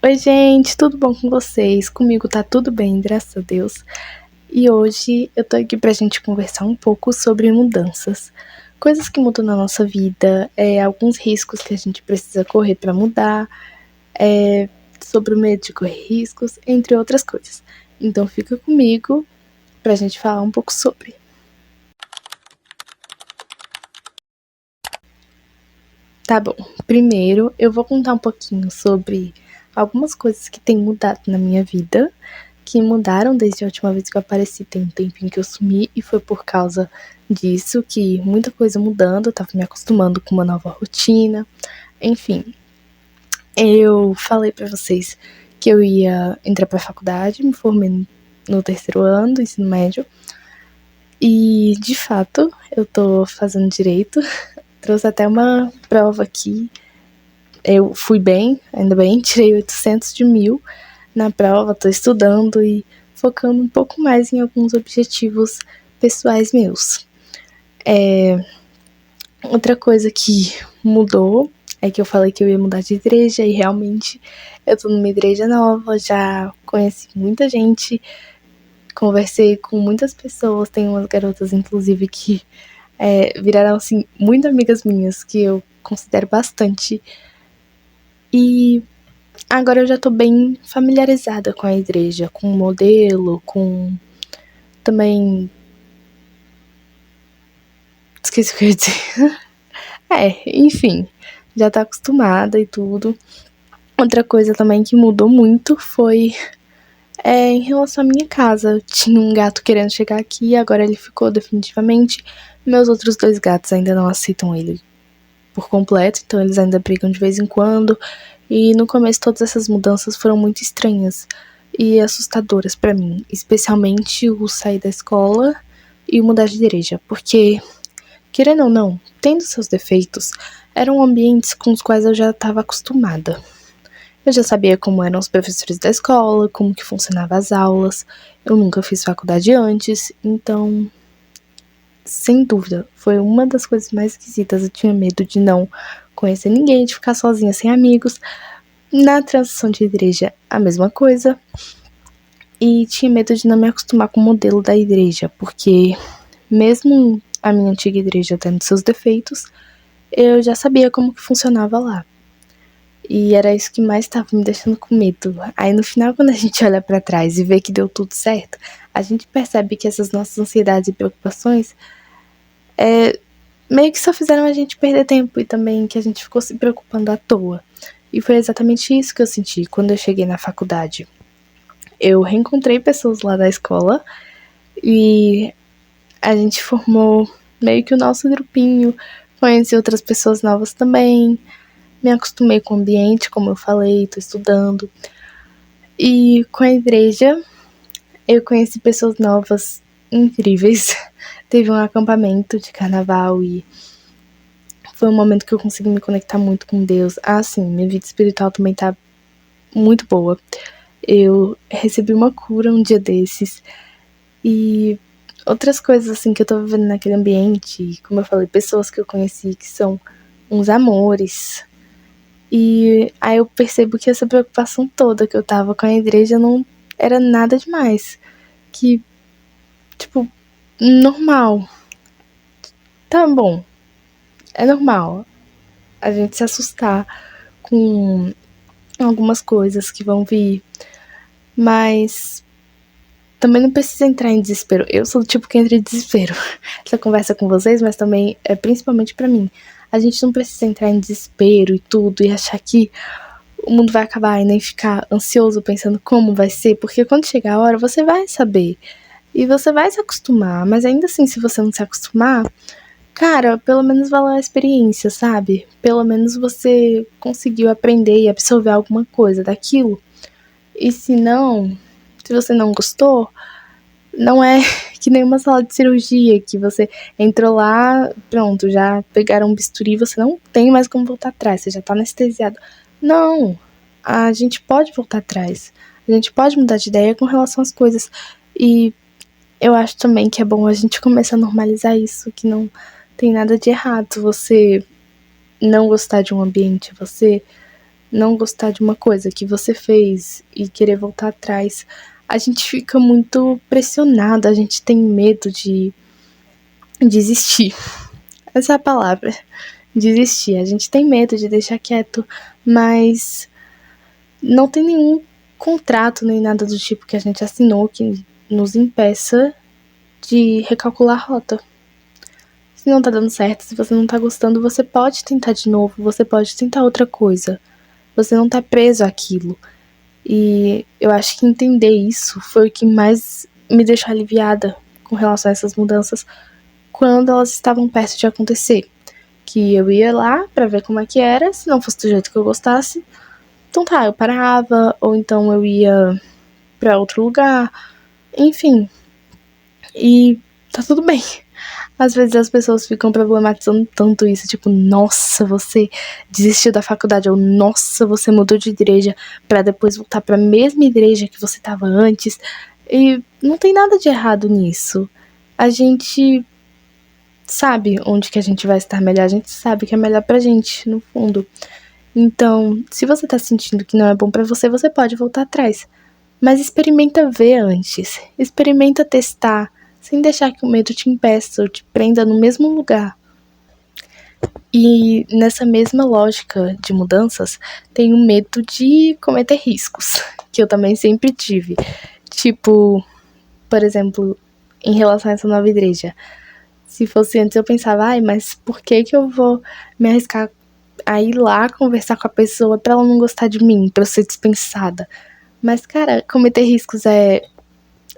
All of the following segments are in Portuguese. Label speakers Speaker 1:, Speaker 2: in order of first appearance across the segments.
Speaker 1: Oi, gente, tudo bom com vocês? Comigo tá tudo bem, graças a Deus. E hoje eu tô aqui pra gente conversar um pouco sobre mudanças. Coisas que mudam na nossa vida, alguns riscos que a gente precisa correr pra mudar, sobre o medo de correr riscos, entre outras coisas. Então fica comigo pra gente falar um pouco sobre. Tá bom, primeiro eu vou contar um pouquinho sobre algumas coisas que têm mudado na minha vida, que mudaram desde a última vez que eu apareci. Tem um tempinho que eu sumi e foi por causa disso que muita coisa mudando, eu tava me acostumando com uma nova rotina, enfim. Eu falei pra vocês que eu ia entrar pra faculdade, me formei no terceiro ano do ensino médio e, de fato, eu tô fazendo direito. Trouxe até uma prova aqui. Eu fui bem, ainda bem, tirei 800 de 1000 na prova, tô estudando e focando um pouco mais em alguns objetivos pessoais meus. Outra coisa que mudou é que eu falei que eu ia mudar de igreja e realmente eu tô numa igreja nova, já conheci muita gente, conversei com muitas pessoas, tem umas garotas inclusive que viraram assim muito amigas minhas, que eu considero bastante. E agora eu já tô bem familiarizada com a igreja, com o modelo, com também... Esqueci o que eu ia dizer. Enfim, já tá acostumada e tudo. Outra coisa também que mudou muito foi em relação à minha casa. Eu tinha um gato querendo chegar aqui, agora ele ficou definitivamente. Meus outros 2 gatos ainda não aceitam ele por completo, então eles ainda brigam de vez em quando. E no começo todas essas mudanças foram muito estranhas e assustadoras pra mim, especialmente o sair da escola e o mudar de igreja, porque, querendo ou não, tendo seus defeitos, eram ambientes com os quais eu já estava acostumada. Eu já sabia como eram os professores da escola, como que funcionavam as aulas, eu nunca fiz faculdade antes, então, sem dúvida, foi uma das coisas mais esquisitas. Eu tinha medo de não conhecer ninguém, de ficar sozinha sem amigos. Na transição de igreja, a mesma coisa. E tinha medo de não me acostumar com o modelo da igreja, porque mesmo a minha antiga igreja tendo seus defeitos, eu já sabia como que funcionava lá. E era isso que mais estava me deixando com medo. Aí no final, quando a gente olha pra trás e vê que deu tudo certo, a gente percebe que essas nossas ansiedades e preocupações meio que só fizeram a gente perder tempo e também que a gente ficou se preocupando à toa. E foi exatamente isso que eu senti quando eu cheguei na faculdade. Eu reencontrei pessoas lá da escola e a gente formou meio que o nosso grupinho, conheci outras pessoas novas também, me acostumei com o ambiente, como eu falei, tô estudando. E com a igreja, eu conheci pessoas novas incríveis. Teve um acampamento de carnaval e foi um momento que eu consegui me conectar muito com Deus. Sim, minha vida espiritual também tá muito boa. Eu recebi uma cura um dia desses. E outras coisas assim que eu tô vivendo naquele ambiente, como eu falei, pessoas que eu conheci que são uns amores. E aí eu percebo que essa preocupação toda que eu tava com a igreja não era nada demais. Que, tipo, normal. Tá bom, é normal a gente se assustar com algumas coisas que vão vir, mas também não precisa entrar em desespero. Eu sou do tipo que entra em desespero. Essa conversa com vocês, mas também é principalmente pra mim. A gente não precisa entrar em desespero e tudo e achar que o mundo vai acabar e nem ficar ansioso pensando como vai ser, porque quando chegar a hora você vai saber e você vai se acostumar, mas ainda assim, se você não se acostumar, cara, pelo menos valeu a experiência, sabe? Pelo menos você conseguiu aprender e absorver alguma coisa daquilo. E se não, se você não gostou, não é que nem uma sala de cirurgia que você entrou lá, pronto, já pegaram um bisturi e você não tem mais como voltar atrás, você já tá anestesiado. Não, a gente pode voltar atrás, a gente pode mudar de ideia com relação às coisas. E eu acho também que é bom a gente começar a normalizar isso, que não tem nada de errado você não gostar de um ambiente, você não gostar de uma coisa que você fez e querer voltar atrás, a gente fica muito pressionado, a gente tem medo de desistir. Essa é a palavra, desistir. A gente tem medo de deixar quieto, mas não tem nenhum contrato nem nada do tipo que a gente assinou que nos impeça de recalcular a rota. Se não tá dando certo, se você não tá gostando, você pode tentar de novo, você pode tentar outra coisa. Você não tá preso àquilo. E eu acho que entender isso foi o que mais me deixou aliviada com relação a essas mudanças quando elas estavam perto de acontecer. Que eu ia lá pra ver como é que era, se não fosse do jeito que eu gostasse, então tá, eu parava, ou então eu ia pra outro lugar, enfim. E tá tudo bem. Às vezes as pessoas ficam problematizando tanto isso, tipo, nossa, você desistiu da faculdade, ou nossa, você mudou de igreja pra depois voltar pra mesma igreja que você tava antes. E não tem nada de errado nisso. A gente sabe onde que a gente vai estar melhor, a gente sabe que é melhor pra gente, no fundo. Então, se você tá sentindo que não é bom pra você, você pode voltar atrás. Mas experimenta ver antes. Experimenta testar, sem deixar que o medo te impeça ou te prenda no mesmo lugar. E nessa mesma lógica de mudanças, tem o medo de cometer riscos, que eu também sempre tive. Tipo, por exemplo, em relação a essa nova igreja. Se fosse antes eu pensava, ai, mas por que eu vou me arriscar a ir lá conversar com a pessoa pra ela não gostar de mim, pra eu ser dispensada? Mas, cara, cometer riscos é,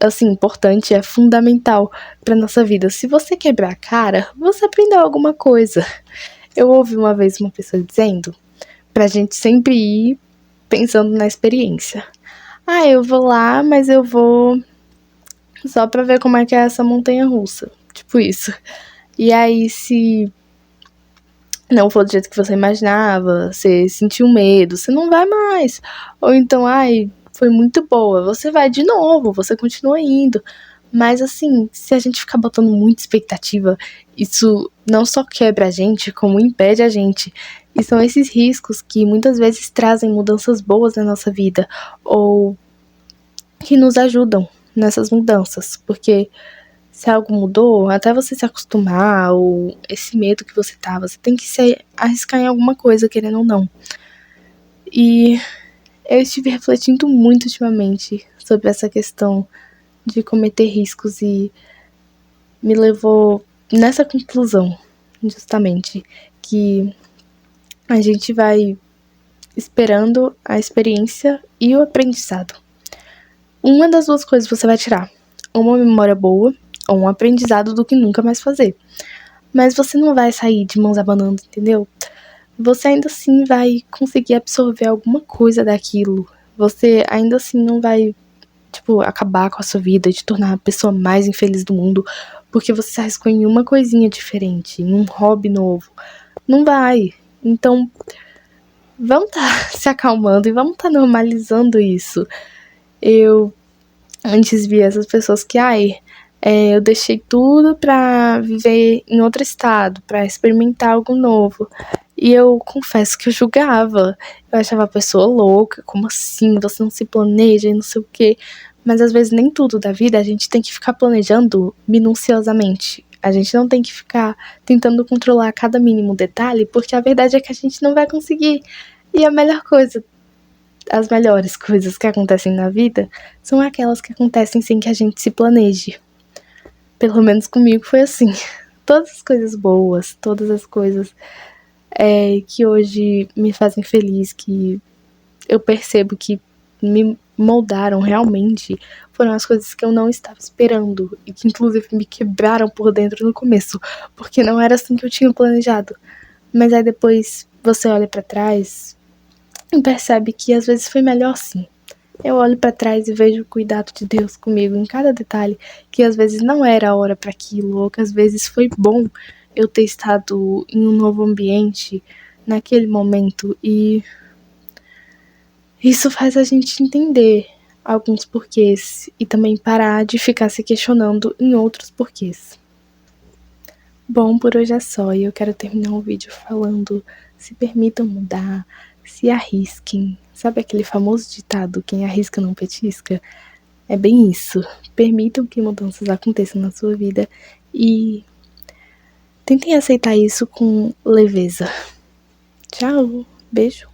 Speaker 1: assim, importante, é fundamental pra nossa vida. Se você quebrar a cara, você aprendeu alguma coisa. Eu ouvi uma vez uma pessoa dizendo pra gente sempre ir pensando na experiência. Ah, eu vou lá, mas eu vou só pra ver como é que é essa montanha russa. Tipo isso. E aí, se não for do jeito que você imaginava, você sentiu medo, você não vai mais. Ou então, ai, foi muito boa, você vai de novo, você continua indo. Mas assim, se a gente ficar botando muita expectativa, isso não só quebra a gente, como impede a gente. E são esses riscos que muitas vezes trazem mudanças boas na nossa vida, ou que nos ajudam nessas mudanças. Porque se algo mudou, até você se acostumar, ou esse medo que você tá, você tem que se arriscar em alguma coisa, querendo ou não. E eu estive refletindo muito ultimamente sobre essa questão de cometer riscos e me levou nessa conclusão, justamente, que a gente vai esperando a experiência e o aprendizado. Uma das duas coisas você vai tirar, uma memória boa ou um aprendizado do que nunca mais fazer. Mas você não vai sair de mãos abanando, entendeu? Você ainda assim vai conseguir absorver alguma coisa daquilo. Você ainda assim não vai, tipo, acabar com a sua vida e te tornar a pessoa mais infeliz do mundo porque você se arriscou em uma coisinha diferente, em um hobby novo. Não vai. Então, vamos tá se acalmando e vamos tá normalizando isso. Eu antes via essas pessoas que, eu deixei tudo pra viver em outro estado, pra experimentar algo novo. E eu confesso que eu julgava. Eu achava a pessoa louca, como assim? Você não se planeja e não sei o quê. Mas às vezes nem tudo da vida a gente tem que ficar planejando minuciosamente. A gente não tem que ficar tentando controlar cada mínimo detalhe, porque a verdade é que a gente não vai conseguir. E a melhor coisa, as melhores coisas que acontecem na vida são aquelas que acontecem sem que a gente se planeje. Pelo menos comigo foi assim. Todas as coisas boas, todas as coisas que hoje me fazem feliz, que eu percebo que me moldaram realmente, foram as coisas que eu não estava esperando e que inclusive me quebraram por dentro no começo, porque não era assim que eu tinha planejado. Mas aí depois você olha pra trás e percebe que às vezes foi melhor sim. Eu olho pra trás e vejo o cuidado de Deus comigo em cada detalhe, que às vezes não era a hora para aquilo, ou que às vezes foi bom eu ter estado em um novo ambiente naquele momento, e isso faz a gente entender alguns porquês e também parar de ficar se questionando em outros porquês. Bom, por hoje é só, e eu quero terminar o vídeo falando: se permitam mudar, se arrisquem. Sabe aquele famoso ditado, quem arrisca não petisca? É bem isso. Permitam que mudanças aconteçam na sua vida e tentem aceitar isso com leveza. Tchau, beijo.